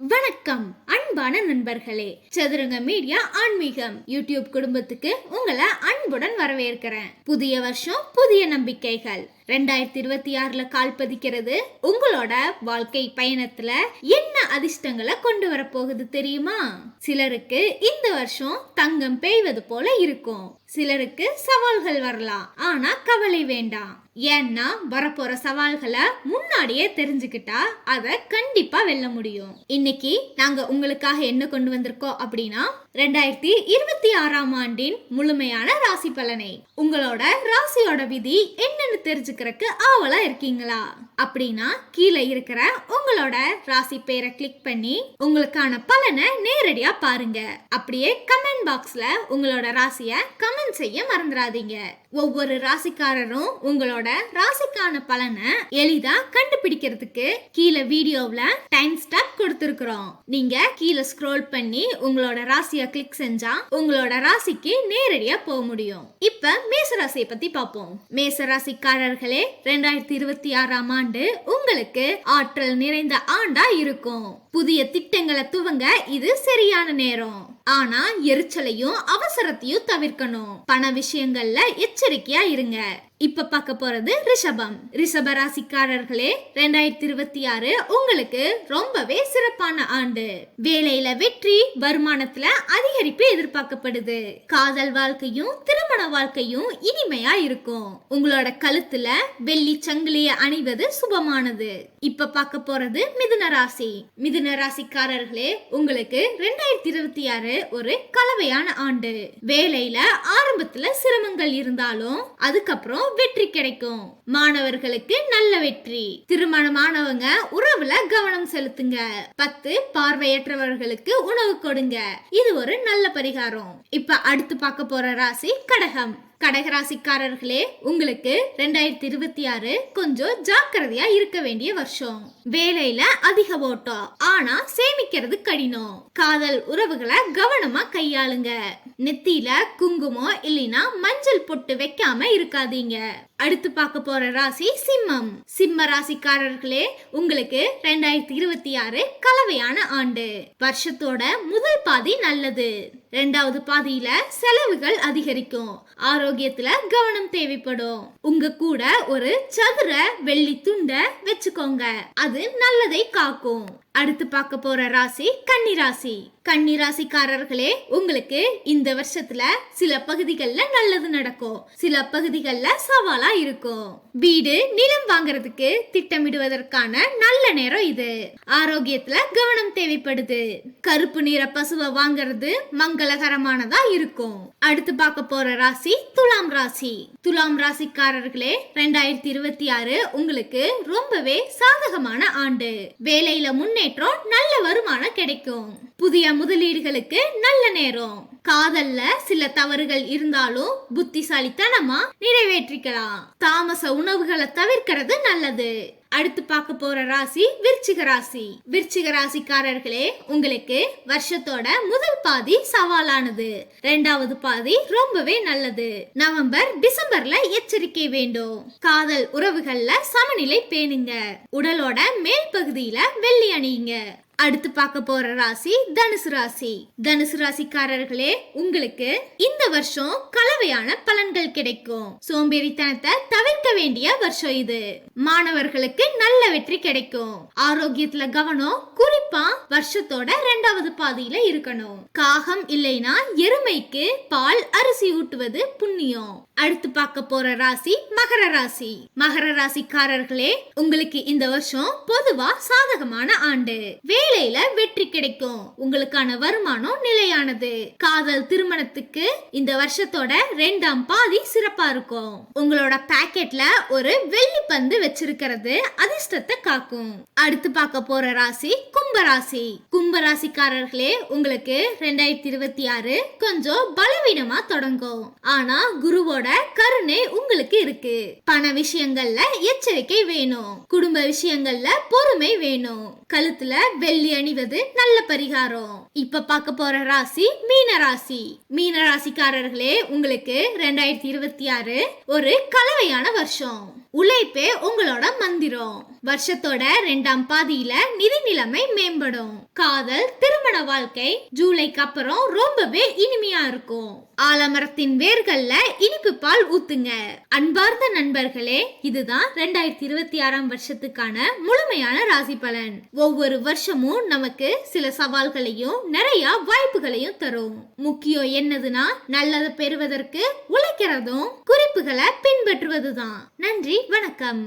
வணக்கம் அன்பான நண்பர்களே, சதுரங்க மீடியா ஆன்மீகம் யூடியூப் குடும்பத்துக்கு உங்களை அன்புடன் வரவேற்கிறேன். புதிய வருஷம் புதிய நம்பிக்கைகள். 2026ல கால் பதிக்கிறது. உங்களோட வாழ்க்கை பயணத்துல என்ன அதிர்ஷ்டங்களை கொண்டு வர போகுது தெரியுமா? சிலருக்கு இந்த வருஷம் தங்கம் பெய்வது போல இருக்கும், சிலருக்கு சவால்கள் வரலாம். ஆனா கவலை வேண்டாம், ஏன்னா வரப்போற சவால்களை முன்னாடியே தெரிஞ்சுக்கிட்டா அதை கண்டிப்பா வெல்ல முடியும். இன்னைக்கு நாங்க உங்களுக்காக என்ன கொண்டு வந்திருக்கோம் அப்படின்னா 2026ஆம் ஆண்டின் முழுமையான ராசி பலனை. உங்களோட ராசியோட விதி என்னன்னு தெரிஞ்சுக்கிறதுக்கு ஆவலா இருக்கீங்களா? அப்படின்னா கீழே இருக்கிற உங்களோட ராசி பேரை கிளிக் பண்ணி உங்களுக்கான பலனை நேரடியா பாருங்க. அப்படியே கமெண்ட் பாக்ஸ்ல உங்களோட ராசிய கமெண்ட் செய்ய மறந்துடாதீங்க. ஒவ்வொரு ராசிக்காரரும் உங்களோட ராசிக்கான பலனை எளிதா கண்டுபிடிக்கிறதுக்கு கீழே வீடியோவுல டைம் ஸ்டாப் கொடுத்திருக்கிறோம். நீங்க கீழே ஸ்க்ரோல் பண்ணி உங்களோட ராசியை கிளிக் செஞ்சா உங்களோட ராசிக்கு நேரடியா போக முடியும். இப்ப மேச ராசியை பத்தி பார்ப்போம். மேச ராசிக்காரர்களே, 2026ஆம் ஆண்டு உங்களுக்கு ஆற்றல் நிறைந்த ஆண்டா இருக்கும். புதிய திட்டங்களை துவங்க இது சரியான நேரம். ஆனா எரிச்சலையும் அவசரத்தையும் தவிர்க்கணும். பண விஷயங்கள்ல எச்சரிக்கையா இருங்க. இப்ப பார்க்க போறது ரிஷபம். ரிஷப ராசிக்காரர்களே, 2026 உங்களுக்கு ரொம்பவே சிறப்பான ஆண்டு. வேலையில வெற்றி, வருமானத்துல அதிகரிப்பு எதிர்பார்க்கப்படுது. காதல் வாழ்க்கையும் திருமண வாழ்க்கையும் இனிமையா இருக்கும். உங்களோட கழுத்துல வெள்ளி சங்கிலிய அணிவது சுபமானது. இப்ப பார்க்க போறது மிதுன ராசி. மிதுன ராசிக்காரர்களே, உங்களுக்கு 2026 ஒரு கலவையான ஆண்டு. வேலையில ஆரம்பத்துல சிரமங்கள் இருந்தாலும் அதுக்கப்புறம் வெற்றி கிடைக்கும். மாணவர்களுக்கு நல்ல வெற்றி. திருமணமானவங்க உறவுல கவனம் செலுத்துங்க. 10 பார்வையற்றவர்களுக்கு உணவு கொடுங்க. இது ஒரு நல்ல பரிகாரம். இப்ப அடுத்து பார்க்க போற ராசி கடகம். கடகராசிக்காரர்களே, உங்களுக்கு 2026 கொஞ்சம் ஜாக்கிரதையா இருக்க வேண்டிய வருஷம். வேலையில அதிக ஓட்டம், ஆனா சேமிக்கிறது கடினம். காதல் உறவுகளை கவனமா கையாளுங்க. நெத்தியில குங்குமம் இல்லைனா மஞ்சள் பொட்டு வைக்காம இருக்காதீங்க. அடுத்து பார்க்க போற ராசி சிம்மம். சிம்ம ராசிக்காரர்களே, உங்களுக்கு 2026 கலவையான ஆண்டு. வருஷத்தோட முதல் பாதி நல்லது. 2வது பாதியில செலவுகள் அதிகரிக்கும். ஆரோக்கியத்துல கவனம் தேவைப்படும். உங்க கூட ஒரு சதுர வெள்ளி துண்ட வச்சுக்கோங்க, அது நல்லதை காக்கும். அடுத்து பார்க்க போற ராசி கன்னிராசி. கன்னிராசிக்காரர்களே, உங்களுக்கு இந்த வருஷத்துல சில பகுதிகள்ல நல்லது நடக்கும், சில பகுதிகள்ல சவாலா இருக்கும். வீடு நிலம் வாங்குறதுக்கு திட்டமிடுவதற்கான நல்ல நேரம் இது. ஆரோக்கியத்துல கவனம் தேவைப்படுது. கருப்பு நிற பசுவை வாங்குறது மங்களகரமானதா இருக்கும். அடுத்து பார்க்க போற ராசி துலாம் ராசி. துலாம் ராசிக்காரர்களே, 2026 உங்களுக்கு ரொம்பவே சாதகமான ஆண்டு. வேலையில முன்னேற்றம், நல்ல வருமானம் கிடைக்கும். புதிய முதலீடுகளுக்கு நல்ல நேரம். காதல்ல சில தவறுகள் இருந்தாலும் புத்திசாலித்தனமா நிறைவேற்றிக்கலாம். தாமச உணவுகளை தவிர்க்கிறது நல்லது. அடுத்து பார்க்க போற ராசி விருச்சிக ராசி. விருச்சிக ராசிக்காரர்களே, உங்களுக்கு வருஷத்தோட முதல் பாதி சவாலானது. 2வது பாதி ரொம்பவே நல்லது. நவம்பர் டிசம்பர்ல எச்சரிக்கை வேண்டும். காதல் உறவுகள்ல சமநிலை பேணுங்க. உடலோட மேல் பகுதியில வெள்ளி அணியுங்க. அடுத்து பார்க்க போற ராசி தனுசு ராசி. தனுசு ராசிக்காரர்களே, உங்களுக்கு இந்த வருஷம் கலவையான பலன்கள் கிடைக்கும். சோம்பேறித்தனத்தை தவிர்க்க வேண்டிய வருஷம் இது. மாணவர்களுக்கு நல்ல வெற்றி கிடைக்கும். ஆரோக்கியத்துல கவனம், குறிப்பா வருஷத்தோட 2வது பாதியில இருக்கணும். காகம் இல்லைனா எருமைக்கு பால் அரிசி ஊட்டுவது புண்ணியம். அடுத்து பார்க்க போற ராசி மகர ராசி. மகர ராசிக்காரர்களே, உங்களுக்கு இந்த வருஷம் பொதுவா சாதகமான ஆண்டு. வேலையில வெற்றி கிடைக்கும். உங்களுக்கான வருமானம் நிலையானது. காதல் திருமணத்துக்கு இந்த வருஷத்தோட 2ஆம் பாதி சிறப்பா இருக்கும். உங்களோட பாக்கெட்ல ஒரு வெள்ளி பந்து வச்சிருக்கிறது அதிர்ஷ்டத்தை காக்கும். அடுத்து பார்க்க போற ராசி கும்பராசி. கும்பராசிக்காரர்களே, உங்களுக்கு 2026 கொஞ்சம் பலவீனமா தொடங்கும். ஆனா குருவோட கருணை உங்களுக்கு இருக்கு. பண விஷயங்கள்ல எச்சரிக்கை வேணும். குடும்ப விஷயங்கள்ல பொறுமை வேணும். கழுத்துல வெள்ளி அணிவது நல்ல பரிகாரம். இப்ப பார்க்க போற ராசி மீன ராசி. மீன ராசிக்காரர்களே, உங்களுக்கு 2026 ஒரு கலவையான வருஷம். உழைப்பே உங்களோட மந்திரம். வருஷத்தோட 2ஆம் பாதியில நிதி நிலைமை மேம்படும். காதல், திருமண வாழ்க்கை ஜூலைக்கு அப்புறம் ரொம்பவே இனிமையா இருக்கும். ஆலமரத்தின் வேர்கள்ல இனிப்பு பால் ஊத்துங்க. அன்பார்ந்த நண்பர்களே, இதுதான் 2026ஆம் வருஷத்துக்கான முழுமையான ராசி பலன். ஒவ்வொரு வருஷமும் நமக்கு சில சவால்களையும் நிறைய வாய்ப்புகளையும் தரும். முக்கியம் என்னதுன்னா, நல்லதை பெறுவதற்கு உழைக்கிறதும் குறிப்புகளை பின்பற்றுவதுதான். நன்றி, வணக்கம்.